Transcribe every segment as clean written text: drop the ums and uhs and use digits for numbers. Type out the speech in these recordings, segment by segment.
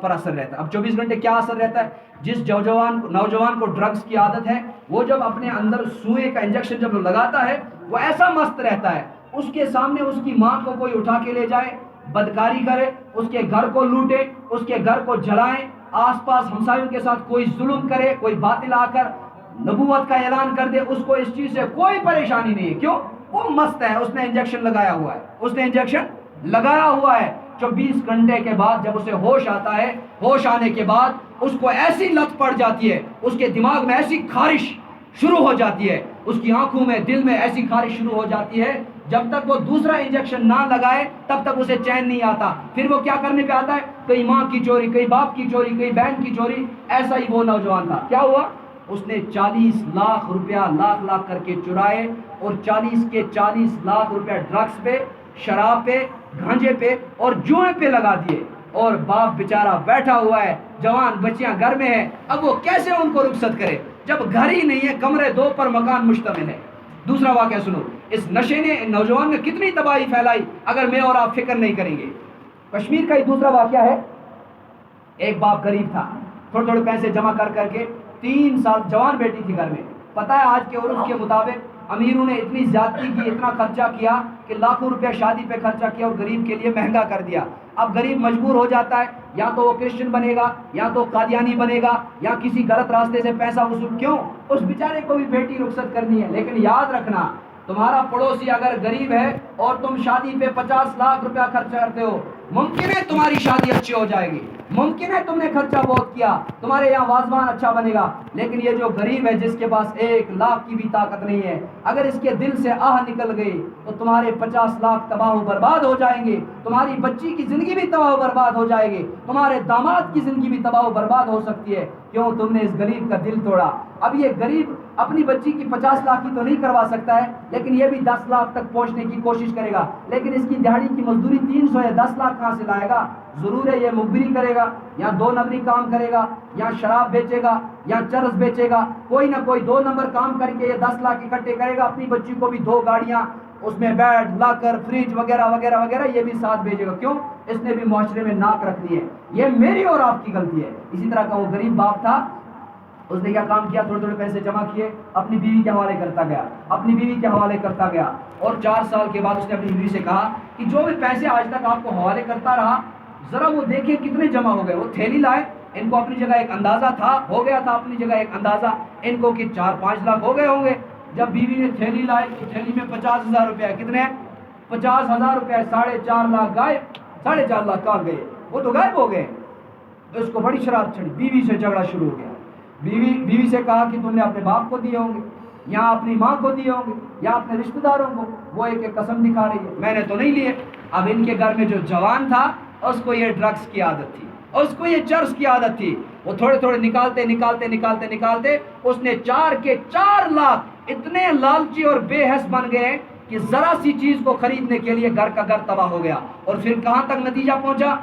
پر اثر رہتا ہے۔ اب 24 گھنٹے کیا اثر رہتا ہے؟ جس نوجوان کو ڈرگز کی عادت ہے، وہ جب اپنے اندر سوئے کا انجیکشن جب لگاتا ہے، وہ ایسا مست رہتا ہے، اس کے سامنے اس کی ماں کو کوئی اٹھا کے لے جائے، بدکاری کرے، اس کے گھر کو لوٹے، اس کے گھر کو جلائیں، آس پاس ہمسایوں کے ساتھ کوئی ظلم کرے، کوئی باطل آ کر نبوت کا اعلان کر دے، اس کو اس چیز سے کوئی پریشانی نہیں ہے۔ کیوں؟ وہ مست ہے، اس نے انجیکشن لگایا ہوا ہے، اس نے انجیکشن لگایا ہوا ہے۔ 24 گھنٹے کے بعد جب اسے ہوش آتا ہے، ہوش آنے کے بعد اس کو ایسی لت پڑ جاتی ہے، اس کے دماغ میں ایسی خارش شروع ہو جاتی ہے، اس کی آنکھوں میں دل میں ایسی خارش شروع ہو جاتی ہے، جب تک وہ دوسرا انجیکشن نہ لگائے تب تک اسے چین نہیں آتا۔ پھر وہ کیا کرنے پہ آتا ہے؟ کئی ماں کی چوری، کئی باپ کی چوری، کئی بہن کی چوری۔ ایسا ہی وہ نوجوان تھا۔ کیا ہوا؟ اس نے 40 لاکھ روپیہ لاکھ کر کے چرائے، اور 40 ڈرگس پہ، شراب پہ، گھانجے پہ اور جوئے پہ لگا دیے، اور باپ بیچارہ بیٹھا ہوا ہے، جوان بچیاں گھر میں ہیں، اب وہ کیسے ان کو رخصت کرے جب گھر ہی نہیں ہے، کمرے 2 پر مکان مشتمل ہے۔ دوسرا واقعہ سنو، اس نشے نے نوجوان نے کتنی تباہی پھیلائی اگر میں اور آپ فکر نہیں کریں گے۔ کشمیر کا ہی دوسرا واقعہ ہے، ایک باپ غریب تھا، تھوڑے پیسے جمع کر کے 3 سال جوان بیٹی تھی گھر میں، پتہ ہے آج کے عرف کے مطابق امیروں نے اتنی زیادتی کی، اتنا خرچہ کیا کہ لاکھوں روپیہ شادی پہ خرچہ کیا اور غریب کے لیے مہنگا کر دیا۔ اب غریب مجبور ہو جاتا ہے، یا تو وہ کرسچن بنے گا، یا تو قادیانی بنے گا، یا کسی غلط راستے سے پیسہ وصول۔ کیوں؟ اس بیچارے کو بھی بیٹی رخصت کرنی ہے۔ لیکن یاد رکھنا، تمہارا پڑوسی اگر غریب ہے اور تم شادی پہ 50 لاکھ روپیہ خرچ کرتے ہو، ممکن ہے تمہاری شادی اچھی ہو جائے گی، ممکن ہے تم نے خرچہ بہت کیا، تمہارے یہاں واضوان اچھا بنے گا، لیکن یہ جو غریب ہے جس کے پاس 1 لاکھ کی بھی طاقت نہیں ہے، اگر اس کے دل سے آہ نکل گئی تو تمہارے 50 لاکھ تباہ و برباد ہو جائیں گے، تمہاری بچی کی زندگی بھی تباہ و برباد ہو جائے گی، تمہارے داماد کی زندگی بھی تباہ و برباد ہو سکتی ہے۔ کیوں؟ تم نے اس غریب کا دل توڑا۔ اب یہ غریب اپنی بچی کی 50 لاکھ کی تو نہیں کروا سکتا ہے، لیکن یہ بھی 10 لاکھ تک پہنچنے کی کوشش کرے گا، لیکن اس کی دیہڑی کی مزدوری 300 ہے، 10 لاکھ کہاں سے لائے گا؟ ضرور ہے یہ مخبری کرے گا، یا 2 نمبری کام کرے گا، یا شراب بیچے گا، یا چرس بیچے گا، کوئی نہ کوئی 2 نمبر کام کر کے یہ 10 لاکھ اکٹھے کرے گا۔ اپنی بچی کو بھی 2 گاڑیاں، اس میں بیڈ، لاکر، فریج وغیرہ وغیرہ وغیرہ یہ بھی ساتھ بھیجے گا۔ کیوں؟ اس نے بھی معاشرے میں ناک رکھنی ہے۔ یہ میری اور آپ کی غلطی ہے۔ اسی طرح کا وہ غریب باپ تھا، اس نے کیا کام کیا؟ تھوڑے پیسے جمع کیے، اپنی بیوی کے حوالے کرتا گیا، اور 4 سال کے بعد اس نے اپنی بیوی سے کہا کہ جو بھی پیسے آج تک آپ کو حوالے کرتا رہا، ذرا وہ دیکھیں کتنے جمع ہو گئے۔ وہ تھیلی لائے، ان کو اپنی جگہ ایک اندازہ تھا، ہو گیا تھا اپنی جگہ ایک اندازہ ان کو کہ 4-5 لاکھ ہو گئے ہوں گے۔ جب بیوی نے تھیلی لائی تو تھیلی میں 50,000 روپیہ، کتنے؟ 50,000 روپیہ، 4.5 لاکھ غائب۔ 4.5 لاکھ کہاں گئے؟ وہ تو غائب ہو گئے۔ تو اس کو بڑی شرارت چڑھی، بیوی سے جھگڑا شروع ہو گیا۔ بیوی سے کہا کہ تم نے اپنے باپ کو دیے ہوں گے، یا اپنی ماں کو دیے ہوں گے، یا اپنے رشتہ داروں کو۔ وہ ایک قسم دکھا رہی ہے، میں نے تو نہیں لیے۔ اب ان کے گھر میں جو جوان تھا، اس کو یہ ڈرگس کی عادت تھی، اس کو یہ چرس کی عادت تھی۔ وہ تھوڑے نکالتے اس نے 4 کے 4 لاکھ اتنے لالچی اور بے حس بن گئے کہ ذرا سی چیز کو خریدنے کے لیے گھر کا گھر تباہ ہو گیا۔ اور پھر کہاں تک نتیجہ پہنچا؟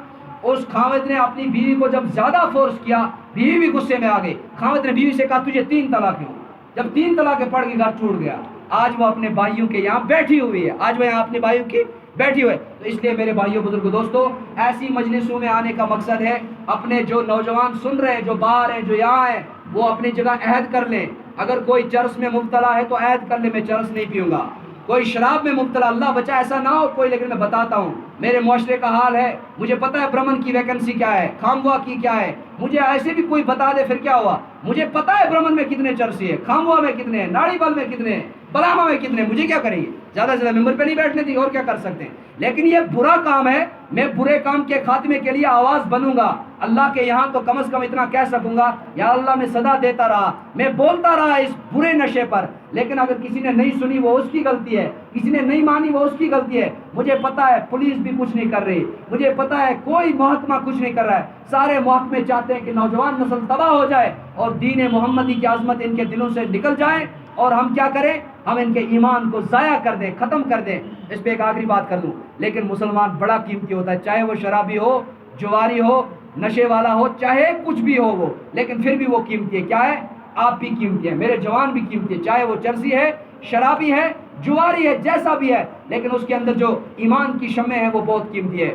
اس خاوند نے اپنی بیوی کو جب زیادہ فورس کیا، بیوی بھی غصے میں آ گئی۔ خاوند نے بیوی سے کہا تجھے 3 طلاقیں ہوں۔ جب 3 طلاقیں پڑ گئی، گھر ٹوٹ گیا۔ آج وہ اپنے بھائیوں کے یہاں بیٹھی ہوئی ہے، تو اس لیے میرے بھائیوں، بزرگوں، دوستوں، ایسی مجلسوں میں آنے کا مقصد ہے اپنے جو نوجوان سن رہے ہیں، جو باہر ہیں، جو یہاں ہیں، وہ اپنی جگہ عہد کر لیں۔ اگر کوئی چرس میں مبتلا ہے تو عہد کر لے میں چرس نہیں پیوں گا۔ کوئی شراب میں مبتلا، اللہ بچا ایسا نہ ہو کوئی، لیکن میں بتاتا ہوں میرے معاشرے کا حال ہے، مجھے پتا ہے برہمن کی ویکنسی کیا ہے، خاموا کی کیا ہے، مجھے ایسے بھی کوئی بتا دے پھر کیا ہوا، مجھے پتا ہے برہمن میں کتنے چرسی ہے، خاموا میں کتنے ہیں، ناڑی بل میں کتنے ہیں، بلاما میں کتنے ہیں، مجھے کیا کریں گے؟ زیادہ سے زیادہ ممبر پہ نہیں بیٹھنے دی، اور کیا کر سکتے ہیں؟ لیکن یہ برا کام ہے، میں برے کام کے خاتمے کے لیے آواز بنوں گا۔ اللہ کے یہاں تو کم از کم اتنا کہہ سکوں گا، یا اللہ میں صدا دیتا رہا، میں بولتا رہا اس برے نشے پر، لیکن اگر کسی نے نہیں سنی وہ اس کی غلطی ہے، کسی نے نہیں مانی وہ اس کی غلطی ہے۔ مجھے پتا ہے پولیس بھی کچھ نہیں کر رہی، مجھے پتا ہے کوئی محکمہ کچھ نہیں کر رہا ہے، سارے محکمے چاہتے ہیں کہ نوجوان نسل تباہ ہو جائے اور دین محمدی کی عظمت ان کے دلوں سے نکل جائے، اور ہم کیا کریں؟ ہم ان کے ایمان کو ضائع کر دیں، ختم کر دیں۔ اس پہ ایک آخری بات کر دوں، لیکن مسلمان بڑا قیمتی ہوتا ہے، چاہے وہ شرابی ہو، جواری ہو، نشے والا ہو، چاہے کچھ بھی ہو وہ، لیکن پھر بھی وہ قیمتی ہے۔ کیا ہے؟ آپ بھی قیمتی ہیں، میرے جوان بھی قیمتی ہے، چاہے وہ چرسی ہے، شرابی ہے، جواری ہے، جیسا بھی ہے، لیکن اس کے اندر جو ایمان کی شمع ہے وہ بہت قیمتی ہے۔